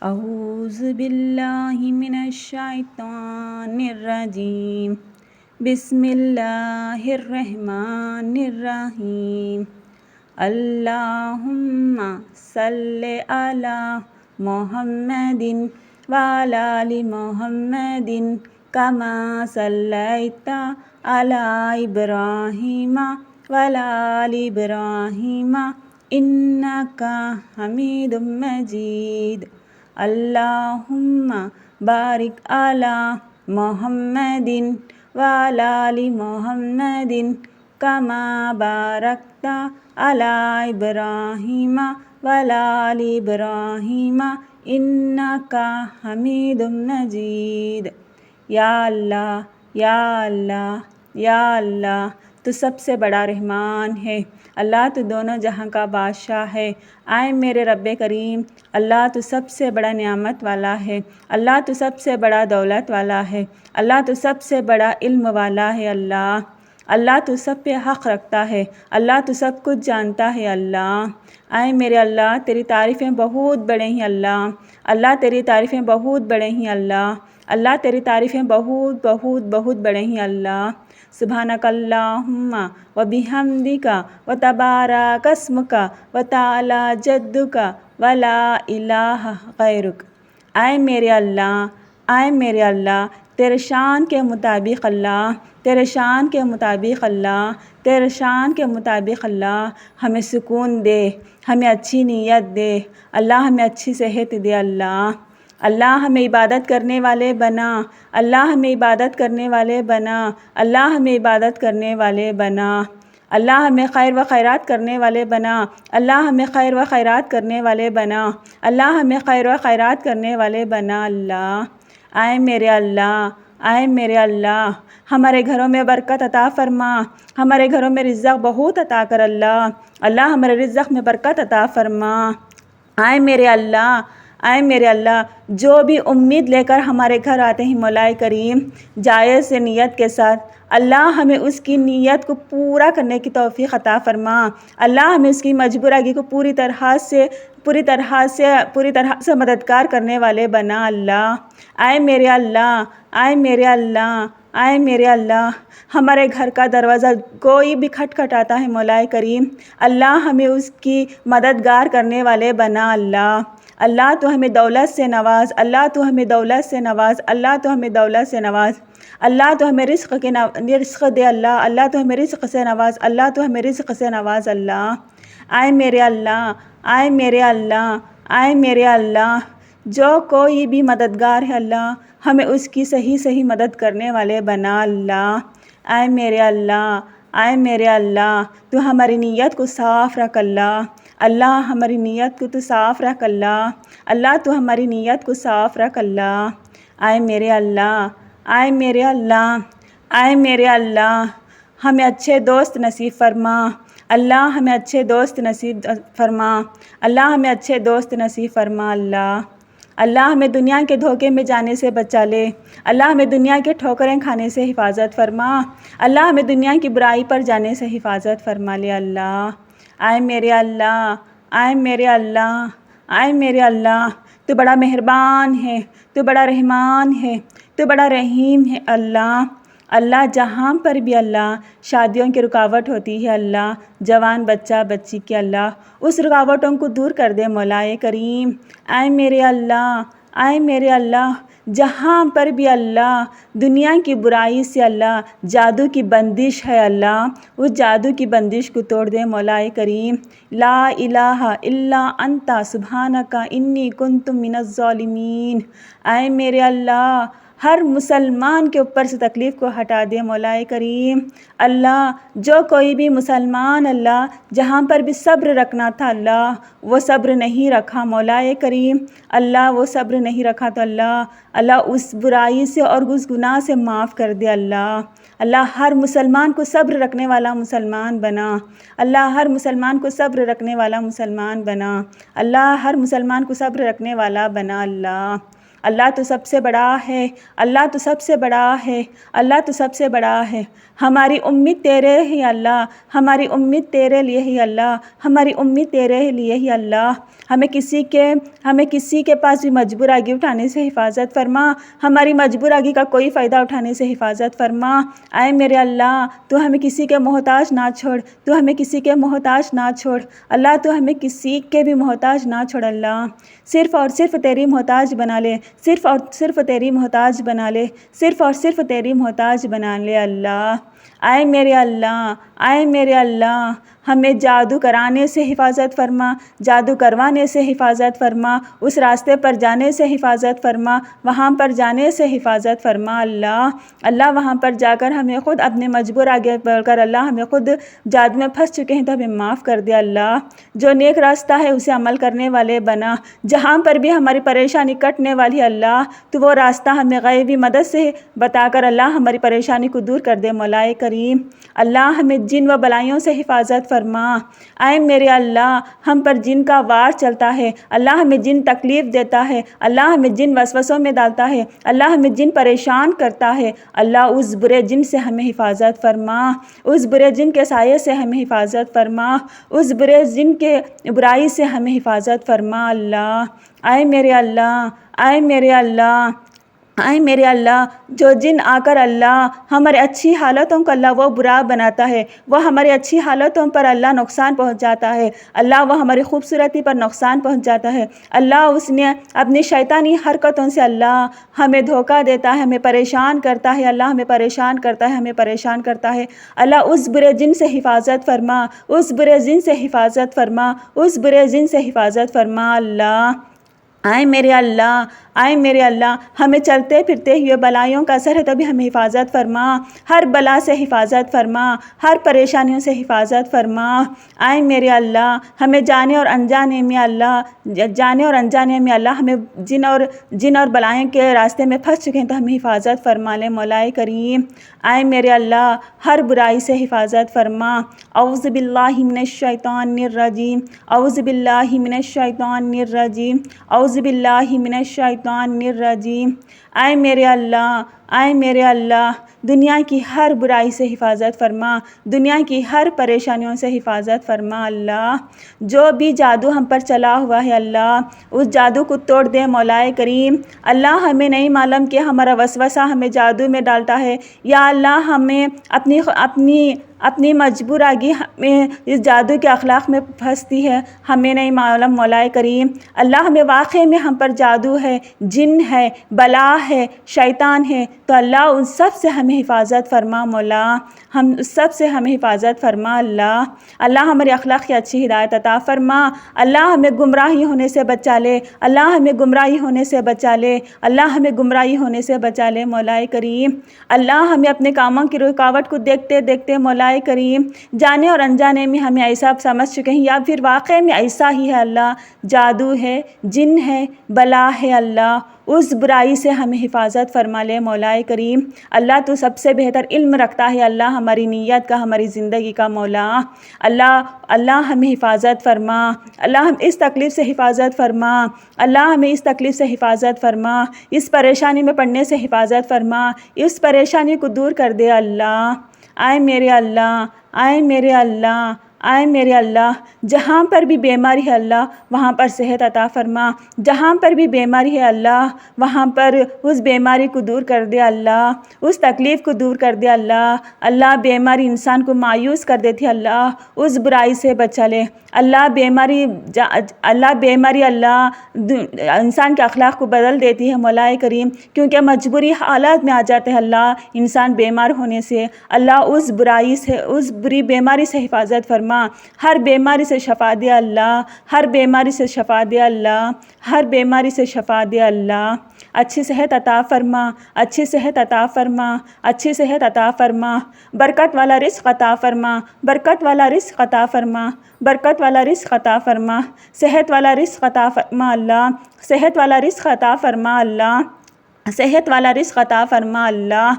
اعوذ باللہ من الشیطان الرجیم بسم اللہ الرحمن الرحیم اللہم صلی علی محمد وعلی آل محمد کما صلیت علی ابراہیم وعلی آل ابراہیم انک حمید مجید اللہم بارک علی محمد وعلی آل محمد کما بارکت علی ابراہیم وعلی آل ابراہیم انک حمید مجید۔ یا اللہ یا اللہ یا اللہ، تو سب سے بڑا رحمان ہے اللہ، تو دونوں جہاں کا بادشاہ ہے۔ آئے میرے رب کریم، اللہ تو سب سے بڑا نعمت والا ہے، اللہ تو سب سے بڑا دولت والا ہے، اللہ تو سب سے بڑا علم والا ہے۔ اللہ تو سب پہ حق رکھتا ہے، اللہ تو سب کچھ جانتا ہے۔ آئے میرے اللہ، تیری تعریفیں بہت بڑے ہیں اللہ تیری تعریفیں بہت بڑے ہیں اللہ تیری تعریفیں بہت بہت بہت بڑے ہیں سبحانک اللہم و بحمدک و تبارک اسمک و تعالی جدک و لا الہ غیرک۔ آئے میرے اللہ، تیرے شان کے مطابق تیرے شان کے مطابق تیرے شان کے مطابق ہمیں سکون دے، ہمیں اچھی نیت دے اللہ، ہمیں اچھی صحت دے اللہ ہمیں عبادت کرنے والے بنا، اللہ ہمیں عبادت کرنے والے بنا، اللہ ہمیں عبادت کرنے والے بنا، اللہ ہمیں خیر و خیرات کرنے والے بنا، اللہ ہمیں خیر و خیرات کرنے والے بنا، اللہ ہمیں خیر و خیرات کرنے والے بنا آئے میرے اللہ، ہمارے گھروں میں برکت عطا فرما، ہمارے گھروں میں رزق بہت عطا کر اللہ ہمارے رزق میں برکت عطا فرما۔ آئے میرے اللہ، جو بھی امید لے کر ہمارے گھر آتے ہیں مولا کریم، جائز نیت کے ساتھ، اللہ ہمیں اس کی نیت کو پورا کرنے کی توفیق عطا فرما، اللہ ہمیں اس کی مجبورگی کو پوری طرح سے مددگار کرنے والے بنا آئے میرے اللہ، ہمارے گھر کا دروازہ کوئی بھی کھٹکھٹاتا ہے مولا کریم، اللہ ہمیں اس کی مددگار کرنے والے بنا اللہ تو ہمیں دولت سے نواز، اللہ تو ہمیں دولت سے نواز، اللہ تو ہمیں دولت سے نواز، اللہ تو ہمیں رزق دے اللہ تو ہمیں رزق سے نواز، اللہ تو ہمیں رزق سے نواز آئے میرے اللہ، جو کوئی بھی مددگار ہے اللہ، ہمیں اس کی صحیح مدد کرنے والے بنا آئے میرے اللہ، تو ہماری نیت کو صاف رکھ اللہ ہماری نیت کو تو صاف رکھ اللہ تو ہماری نیت کو صاف رکھ آئے میرے اللہ، ہمیں اچھے دوست نصیب فرما اللہ، ہمیں اچھے دوست نصیب فرما اللہ، ہمیں اچھے دوست نصیب فرما اللہ ہمیں دنیا کے دھوکے میں جانے سے بچا لے اللہ، ہمیں دنیا کے ٹھوکریں کھانے سے حفاظت فرما اللہ، ہمیں دنیا کی برائی پر جانے سے حفاظت فرما لے آئے میرے اللہ، تو بڑا مہربان ہے، تو بڑا رحمان ہے، تو بڑا رحیم ہے اللہ جہاں پر بھی شادیوں کی رکاوٹ ہوتی ہے جوان بچہ بچی کی اس رکاوٹوں کو دور کر دے مولا کریم۔ آئے میرے اللہ، جہاں پر بھی دنیا کی برائی سے جادو کی بندش ہے اس جادو کی بندش کو توڑ دے مولا کریم۔ لا الہ الا انت سبحانک انی کنت من الظالمین۔ آئے میرے اللہ، ہر مسلمان کے اوپر سے تکلیف کو ہٹا دے مولا کریم جو کوئی بھی مسلمان جہاں پر بھی صبر رکھنا تھا وہ صبر نہیں رکھا مولا کریم وہ صبر نہیں رکھا تو اس برائی سے اور اس گناہ سے معاف کر دے ہر مسلمان کو صبر رکھنے والا مسلمان بنا ہر مسلمان کو صبر رکھنے والا مسلمان بنا ہر مسلمان کو صبر رکھنے والا بنا اللہ تو سب سے بڑا ہے، اللہ تو سب سے بڑا ہے، اللہ تو سب سے بڑا ہے۔ ہماری امید تیرے ہی اللہ، ہماری امید تیرے لیے ہی اللہ، ہماری امید تیرے لیے ہی اللہ۔ ہمیں کسی کے پاس بھی مجبور آگی اٹھانے سے حفاظت فرما، ہماری مجبور آگی کا کوئی فائدہ اٹھانے سے حفاظت فرما۔ اے میرے اللہ تو ہمیں کسی کے محتاج نہ چھوڑ، تو ہمیں کسی کے محتاج نہ چھوڑ اللہ، تو ہمیں کسی کے بھی محتاج نہ چھوڑ اللہ، صرف اور صرف تیری محتاج بنا لے، صرف اور صرف تیری محتاج بنا لے، صرف اور صرف تیری محتاج بنا لے اللہ۔ اے میرے اللہ، اے میرے اللہ، ہمیں جادو کرانے سے حفاظت فرما، جادو کروانے سے حفاظت فرما، اس راستے پر جانے سے حفاظت فرما، وہاں پر جانے سے حفاظت فرما اللہ۔ اللہ وہاں پر جا کر ہمیں خود اپنے مجبور آگے بڑھ کر اللہ ہمیں خود جادو میں پھنس چکے ہیں تو ہمیں معاف کر دے اللہ۔ جو نیک راستہ ہے اسے عمل کرنے والے بنا، جہاں پر بھی ہماری پریشانی کٹنے والی اللہ تو وہ راستہ ہمیں غیبی مدد سے بتا کر اللہ ہماری پریشانی کو دور کر دے مولا کریم۔ اللہ ہمیں جن و بلائیوں سے حفاظت فرما۔ اے میرے اللہ ہم پر جن کا وار چلتا ہے، اللہ ہمیں جن تکلیف دیتا ہے، اللہ ہمیں جن وسوسوں میں ڈالتا ہے، اللہ ہمیں جن پریشان کرتا ہے، اللہ اس برے جن سے ہمیں حفاظت فرما، اس برے جن کے سائے سے ہمیں حفاظت فرما، اس برے جن کے برائی سے ہمیں حفاظت فرما اللہ۔ اے میرے اللہ، اے میرے اللہ، اے میرے اللہ، جو جن آ کر اللہ ہمارے اچھی حالتوں کو اللہ وہ برا بناتا ہے، وہ ہماری اچھی حالتوں پر اللہ نقصان پہنچاتا ہے، اللہ وہ ہماری خوبصورتی پر نقصان پہنچاتا ہے، اللہ اس نے اپنی شیطانی حرکتوں سے اللہ ہمیں دھوکہ دیتا ہے، ہمیں پریشان کرتا ہے، اللہ ہمیں پریشان کرتا ہے، ہمیں پریشان کرتا ہے۔ اللہ اس برے جن سے حفاظت فرما، اس برے جن سے حفاظت فرما، اس برے جن سے حفاظت فرما اللہ۔ اے میرے اللہ، اے میرے اللہ، ہمیں چلتے پھرتے ہوئے بلائیوں کا اثر ہے تو بھی ہمیں حفاظت فرما، ہر بلا سے حفاظت فرما، ہر پریشانیوں سے حفاظت فرما۔ اے میرے اللہ ہمیں جانے اور انجانے میں اللہ ہمیں جن اور بلائیں کے راستے میں پھنس چکے ہیں تو ہمیں حفاظت فرما لے مولا کریم۔ اے میرے اللہ ہر برائی سے حفاظت فرما۔ اعوذ باللہ من الشیطان الرجیم، اعوذ باللہ من الشیطان الرجیم، اعوذ باللہ من الشیطان الرجیم۔ اے میرے اللہ، اے میرے اللہ دنیا کی ہر برائی سے حفاظت فرما، دنیا کی ہر پریشانیوں سے حفاظت فرما اللہ۔ جو بھی جادو ہم پر چلا ہوا ہے اللہ اس جادو کو توڑ دے مولا کریم۔ اللہ ہمیں نہیں معلوم کہ ہمارا وسوسہ ہمیں جادو میں ڈالتا ہے، یا اللہ ہمیں اپنی مجبور آگی ہمیں اس جادو کے اخلاق میں پھنستی ہے، ہمیں نہیں معلوم مولا کریم۔ اللہ ہمیں واقعی میں ہم پر جادو ہے، جن ہے، بلا ہے، شیطان ہے تو اللہ ان سب سے ہمیں حفاظت فرما مولا، ہم اس سب سے ہمیں حفاظت فرما اللہ۔ اللہ ہمارے اخلاق کی اچھی ہدایت عطا فرما، اللہ ہمیں گمراہی ہونے سے بچا لے، اللہ ہمیں گمراہی ہونے سے بچا لے، اللہ ہمیں گمراہی ہونے سے بچا لے مولا کریم۔ اللہ ہمیں اپنے کاموں کی رکاوٹ کو دیکھتے دیکھتے مولا کریم جانے اور انجانے میں ہمیں ایسا سمجھ چکے ہیں یا پھر واقعی میں ایسا ہی ہے اللہ، جادو ہے، جن ہے، بلا ہے اللہ، اس برائی سے ہمیں حفاظت فرما لے مولا کریم۔ اللہ تو سب سے بہتر علم رکھتا ہے اللہ ہماری نیت کا، ہماری زندگی کا مولا۔ اللہ ہمیں حفاظت فرما، اللہ ہم اس تکلیف سے حفاظت فرما، اللہ ہمیں اس تکلیف سے حفاظت فرما، اس پریشانی میں پڑنے سے حفاظت فرما، اس پریشانی کو دور کر دے اللہ۔ اے میرے اللہ، اے میرے اللہ، اے میرے اللہ جہاں پر بھی بیماری ہے اللہ وہاں پر صحت عطا فرما، جہاں پر بھی بیماری ہے اللہ وہاں پر اس بیماری کو دور کر دے اللہ، اس تکلیف کو دور کر دے اللہ۔ اللہ بیماری انسان کو مایوس کر دیتی ہے اللہ، اس برائی سے بچا لے اللہ۔ بیماری اللہ انسان کے اخلاق کو بدل دیتی ہے مولا کریم، کیونکہ مجبوری حالات میں آ جاتے ہیں اللہ انسان بیمار ہونے سے۔ اللہ اس برائی سے، اس بری بیماری سے حفاظت فرما، ہر بیماری سے شفا دے اللہ، ہر بیماری سے شفا دے اللہ، ہر بیماری سے شفا دے اللہ۔ اچھی صحت عطا فرما، اچھی صحت عطا فرما، اچھی صحت عطا فرما، برکت والا رزق عطا فرما، برکت والا رزق عطا فرما، برکت والا رزق عطا فرما، صحت والا رزق عطا فرما اللہ، صحت والا رزق عطا فرما اللہ، صحت والا رزق عطا فرما اللہ۔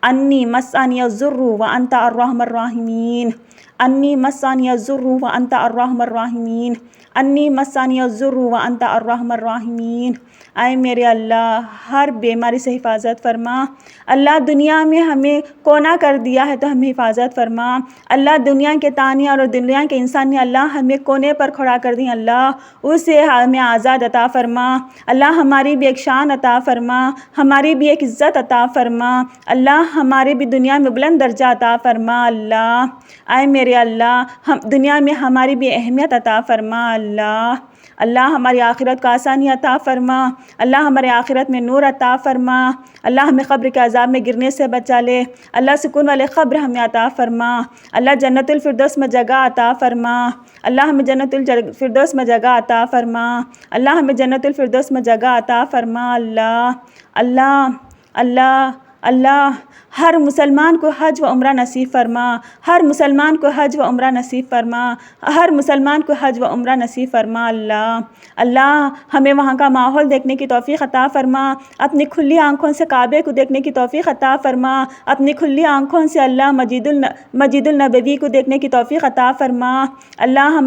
انی مسنی الضر وانت ارحم الراحمین، انی مسنی الضر وانت ارحم الراحمین۔ انی مسانی الضر وانت ارحم الراحمین۔ اے میرے اللہ ہر بیماری سے حفاظت فرما۔ اللہ دنیا میں ہمیں کونا کر دیا ہے تو ہمیں حفاظت فرما۔ اللہ دنیا کے تانے اور دنیا کے انسان نے اللہ ہمیں کونے پر کھڑا کر دی، اللہ اسے ہمیں آزاد عطا فرما۔ اللہ ہماری بھی ایک شان عطا فرما، ہماری بھی ایک عزت عطا فرما، اللہ ہمارے بھی دنیا میں بلند درجہ عطا فرما۔ اللہ اے میرے اللہ دنیا میں ہماری بھی اہمیت عطا فرما۔ اللہ ہماری آخرت کو آسانی عطا فرما، اللہ ہمارے آخرت میں نور عطا فرما، اللہ ہمیں قبر کے عذاب میں گرنے سے بچا لے، اللہ سکون والے قبر ہمیں عطا فرما، اللہ جنت الفردوس میں جگہ عطا فرما، اللہ ہمیں جنت الفردوس میں جگہ عطا فرما، اللہ ہمیں جنت الفردوس میں جگہ عطا فرما۔ اللہ ہر مسلمان کو حج و عمرہ نصیب فرما، ہر مسلمان کو حج و عمرہ نصیب فرما، ہر مسلمان کو حج و عمرہ نصیب فرما۔ اللہ ہمیں وہاں کا ماحول دیکھنے کی توفیق عطا فرما، اپنی کھلی آنکھوں سے کعبے کو دیکھنے کی توفیق عطا فرما، اپنی کھلی آنکھوں سے اللہ مسجد النبوی کو دیکھنے کی توفیق عطا فرما۔ اللہ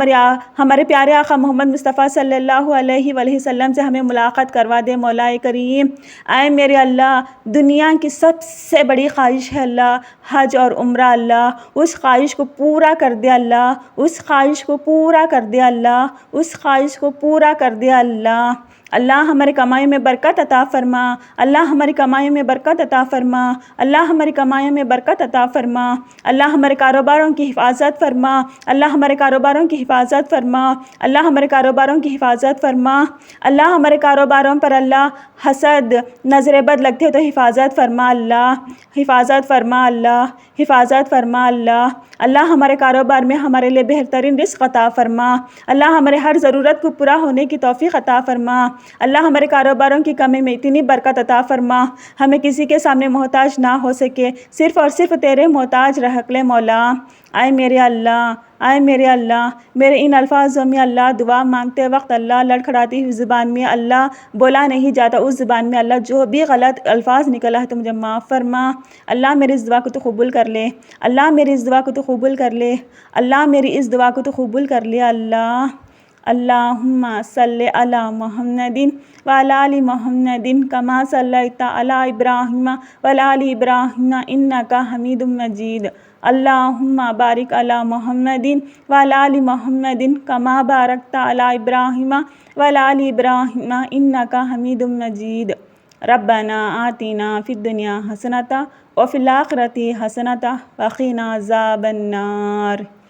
ہمارے پیارے آقا محمد مصطفیٰ صلی اللہ علیہ وآلہ وسلم سے ہمیں ملاقات کروا دے مولا کریم۔ اے میرے اللہ دنیا کی سب سے بڑی خواہش ہے اللہ حج اور عمرہ، اللہ اس خواہش کو پورا کر دے، اللہ اس خواہش کو پورا کر دے، اللہ اس خواہش کو پورا کر دے۔ اللہ ہمارے کمائی میں برکت عطا فرما، اللہ ہماری کمائی میں برکت عطا فرما، اللہ ہماری کمائی میں برکت عطا فرما، اللہ ہمارے کاروباروں کی حفاظت فرما، اللہ ہمارے کاروباروں کی حفاظت فرما، اللہ ہمارے کاروباروں کی حفاظت فرما، اللہ ہمارے کاروباروں پر اللہ حسد نظر بد لگتے تو حفاظت فرما، اللہ حفاظت فرما، اللہ حفاظت فرما۔ اللہ ہمارے کاروبار میں ہمارے لیے بہترین رزق عطا فرما، اللہ ہمارے ہر ضرورت کو پورا ہونے کی توفیق عطا فرما، اللہ ہمارے کاروباروں کی کمی میں اتنی برکت عطا فرما ہمیں کسی کے سامنے محتاج نہ ہو سکے، صرف اور صرف تیرے محتاج رکھ لے مولا۔ اے میرے اللہ میرے ان الفاظوں میں اللہ دعا مانگتے وقت اللہ لڑکھڑاتی ہوئی زبان میں اللہ بولا نہیں جاتا، اس زبان میں اللہ جو بھی غلط الفاظ نکلا ہے تو مجھے معاف فرما۔ اللہ میری اس دعا کو تو قبول کر لے، اللہ میری اس دعا کو تو قبول کر لے، اللہ میری اس دعا کو تو قبول کر لے۔ اللہم صلی علی محمد وعلی آل محمد کما صلیت علی ابراہیم وعلی آل ابراہیم انک حمید مجید۔ اللہم بارک علی محمد وعلی آل محمد کما بارکت علی ابراہیم وعلی آل ابراہیم انک حمید مجید۔ ربنا آتنا فی الدنیا حسنۃ وفی الآخرۃ حسنۃ وقنا عذاب النار۔